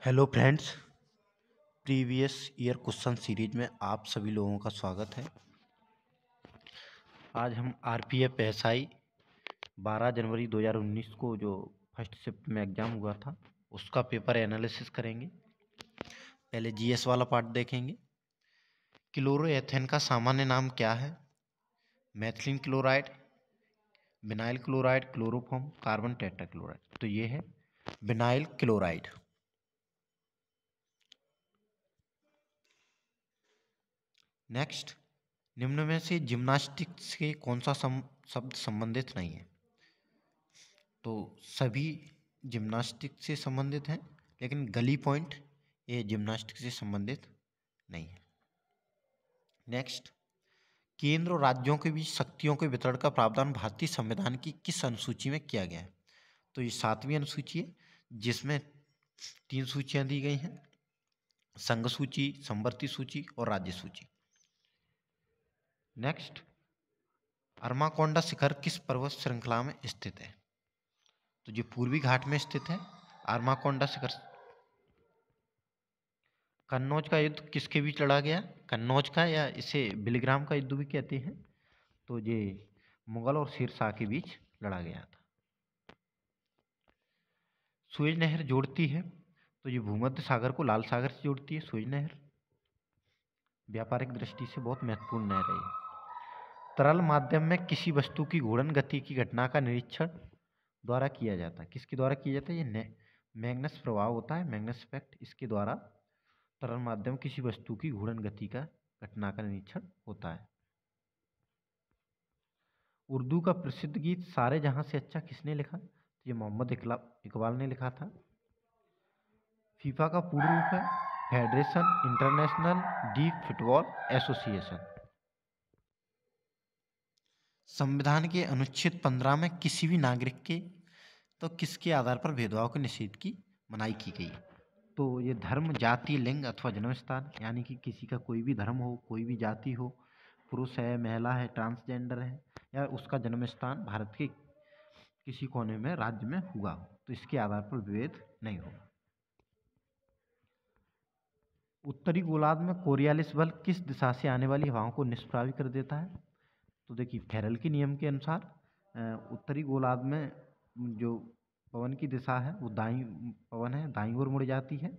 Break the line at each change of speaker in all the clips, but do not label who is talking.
Hello friends. Previous year question series में आप सभी लोगों का स्वागत है। आज हम आरपीएफ एसआई 12 जनवरी 2019 को जो फर्स्ट शिफ्ट में एग्ज़ाम हुआ था उसका पेपर एनालिसिस करेंगे। पहले जीएस वाला पार्ट देखेंगे। क्लोरोएथेन का सामान्य नाम क्या है? मैथिलीन chloride, vinyl chloride, chloroform, carbon tetrachloride. तो ये है विनाइल क्लोराइड। नेक्स्ट, निम्न में से जिम्नास्टिक्स के कौन सा शब्द संबंधित नहीं है? तो सभी जिम्नास्टिक्स से संबंधित हैं, लेकिन गली पॉइंट ये जिम्नास्टिक्स से संबंधित नहीं है। नेक्स्ट, केंद्र और राज्यों के बीच शक्तियों के वितरण का प्रावधान भारतीय संविधान की किस अनुसूची में किया गया है? तो ये 7वीं अनुसूची है, जिसमें 3 सूचियां दी गई हैं: संघ सूची, संवर्ती सूची और राज्य सूची। नेक्स्ट, अरमाकोंडा शिखर किस पर्वत श्रृंखला में स्थित है? तो जो पूर्वी घाट में स्थित है अरमाकोंडा शिखर। कन्नौज का युद्ध किसके बीच लड़ा गया? कन्नौज का, या इसे बिलीग्राम का युद्ध भी कहते हैं। तो ये मुगल और शेरशाह के बीच लड़ा गया था। सुएज नहर जोड़ती है, तो ये भूमध्य सागर को लाल सागर से जोड़ती है। सुएज नहर व्यापारिक दृष्टि से बहुत महत्वपूर्ण नहर है। तरल माध्यम में किसी वस्तु की घूर्णन गति की घटना का निरीक्षण द्वारा किया जाता है। किसके द्वारा किया जाता है? ये मैग्नस प्रभाव होता है, मैग्नस इफेक्ट। इसके द्वारा तरल माध्यम किसी वस्तु की घूर्णन गति का घटना का निरीक्षण होता है। उर्दू का प्रसिद्ध गीत सारे जहां से अच्छा किसने लिखा? तो ये मोहम्मद इकबाल ने लिखा था। फीफा का पूर्ण रूप है federation international D football association. संविधान के अनुच्छेद 15 में किसी भी नागरिक के तो किसके आधार पर भेदभाव के निषेध की मनाही की गई? तो ये धर्म, जाति, लिंग अथवा जन्म स्थान, यानी कि किसी का कोई भी धर्म हो, कोई भी जाति हो, पुरुष है, महिला है, ट्रांसजेंडर है, या उसका जन्म स्थान भारत के किसी कोने में राज्य में हुआ हो, तो इसके आधार पर विभेद नहीं होगा। उत्तरी गोलार्ध में कोरियालिस बल किस दिशा से आने वाली हवाओं को निष्प्रभावी कर देता है? तो देखिए, फेरल के नियम के अनुसार उत्तरी गोलार्ध में जो पवन की दिशा है वो दाईं पवन है, दाईं ओर मुड़ जाती है,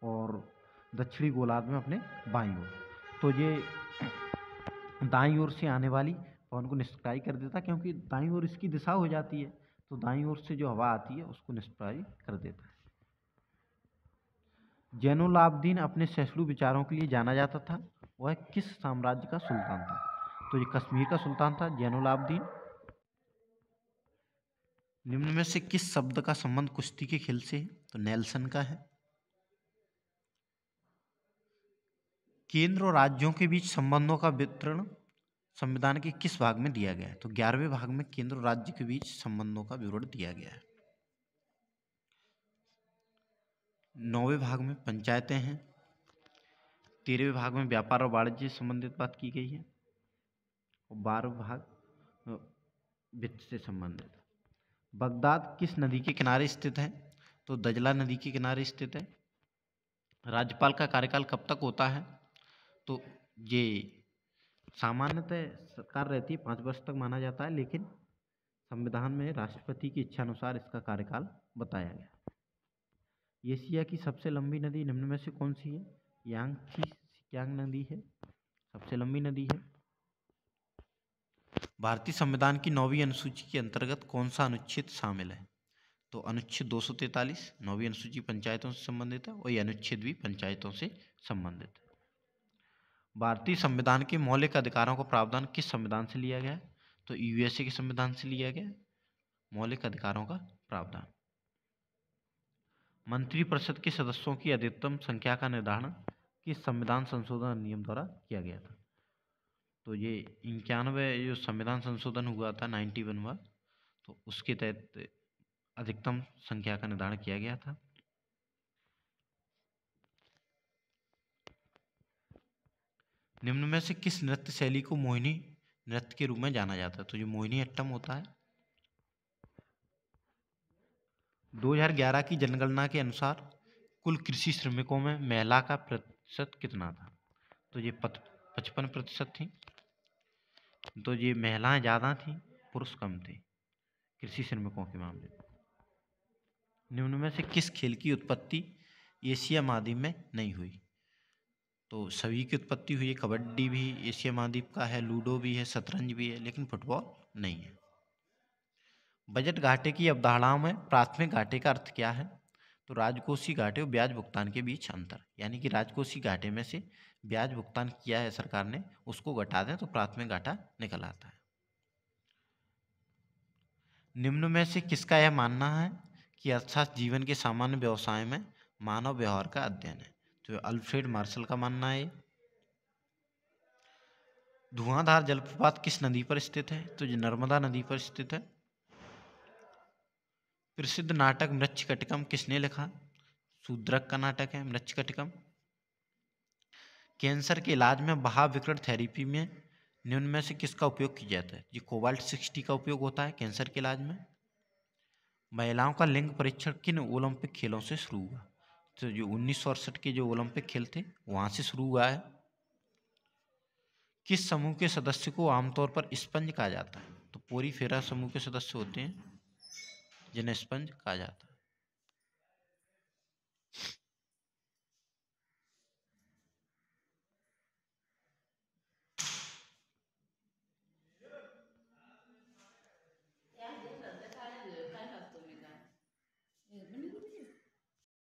और दक्षिणी गोलार्ध में अपने बाईं ओर। तो ये दाईं ओर से आने वाली पवन को निष्प्रभावी कर देता है, क्योंकि दाईं ओर इसकी दिशा हो जाती है, तो दाईं ओर से जो हवा आती है उसको निष्प्रभावी कर देता है। जैनुलाब्दीन अपने सैकड़ों विचारों के लिए जाना जाता था। वह किस साम्राज्य का सुल्तान था? तो ये कश्मीर का सुल्तान था जैनुलाब्दीन। निम्न में से किस शब्द का संबंध कुश्ती के खेल से है? तो नेल्सन का है। केंद्र और राज्यों के बीच संबंधों का वितरण संविधान के किस भाग में दिया गया है? तो 11वें भाग में केंद्र और राज्य के बीच संबंधों का विवरण दिया गया है। 9वें भाग में पंचायतें हैं। 13वें भाग में व्यापार और वाणिज्य से संबंधित बात की गई है, और 12वां भाग वित्त से संबंधित। बगदाद किस नदी के किनारे स्थित है? तो दजला नदी के किनारे स्थित है। राज्यपाल का कार्यकाल कब तक होता है? तो ये सामान्यतः सरकार रहती है 5 वर्ष तक माना जाता है, लेकिन संविधान में राष्ट्रपति की इच्छा अनुसार इसका कार्यकाल बताया गया। एशिया की सबसे लंबी नदी निम्न में से कौन सी है? यांगची सिकियांग नदी है, सबसे लंबी नदी है। भारतीय संविधान की 9वीं अनुसूची के अंतर्गत कौन सा अनुच्छेद शामिल है? तो अनुच्छेद 243, 9वीं अनुसूची पंचायतों से संबंधित है, और यह अनुच्छेद भी पंचायतों से संबंधित है। भारतीय संविधान के मौलिक अधिकारों का प्रावधान किस संविधान से लिया गया है? तो यूएसए के संविधान से लिया गया है मौलिक अधिकारों का प्रावधान। मंत्रिपरिषद के सदस्यों की अधिकतम संख्या का निर्धारण किस संविधान संशोधन अधिनियम द्वारा किया गया था? तो ये 91 जो संविधान संशोधन हुआ था 91वां, तो उसके तहत अधिकतम संख्या का निर्धारण किया गया था। निम्न में से किस नृत्य शैली को मोहिनी नृत्य के रूप में जाना जाता है? तो जो मोहिनी अट्टम होता है। 2011 की जनगणना के अनुसार कुल कृषि श्रमिकों में महिला का प्रतिशत कितना था? तो ये 55% थी। तो ये महिलाएं ज़्यादा थी, पुरुष कम थे कृषि श्रमिकों के मामले में। निम्न में से किस खेल की उत्पत्ति एशिया महाद्वीप में नहीं हुई? तो सभी की उत्पत्ति हुई है। कबड्डी भी एशिया महाद्वीप का है, लूडो भी है, शतरंज भी है, लेकिन फुटबॉल नहीं है। बजट घाटे की अवधारणाओं में प्राथमिक घाटे का अर्थ क्या है? तो राजकोषीय घाटे और ब्याज भुगतान के बीच अंतर, यानी कि राजकोषीय घाटे में से ब्याज भुगतान किया है सरकार ने, उसको घटा दें तो प्राथमिक घाटा निकल आता है। निम्न में से किसका यह मानना है कि अर्थशास्त्र जीवन के सामान्य व्यवसाय में मानव व्यवहार का अध्ययन है? तो अल्फ्रेड मार्शल का मानना है। धुआंधार जलप्रपात किस नदी पर स्थित है? तो ये नर्मदा नदी पर स्थित है। प्रसिद्ध नाटक मृच्छकटिकम किसने लिखा? शूद्रक का नाटक है मृच्छकटिकम। कैंसर के इलाज में महाविकिरण थेरेपी में निम्न में से किसका उपयोग किया जाता है? ये कोबाल्ट 60 का उपयोग होता है कैंसर के इलाज में। महिलाओं का लिंग परीक्षण किन ओलंपिक खेलों से शुरू हुआ? तो जो 1968 के जो ओलंपिक खेल थे वहाँ से शुरू हुआ है। किस समूह के सदस्य को आमतौर पर स्पंज कहा जाता है? तो पोरीफेरा समूह के सदस्य होते हैं जिन्हें स्पंज कहा जाता है।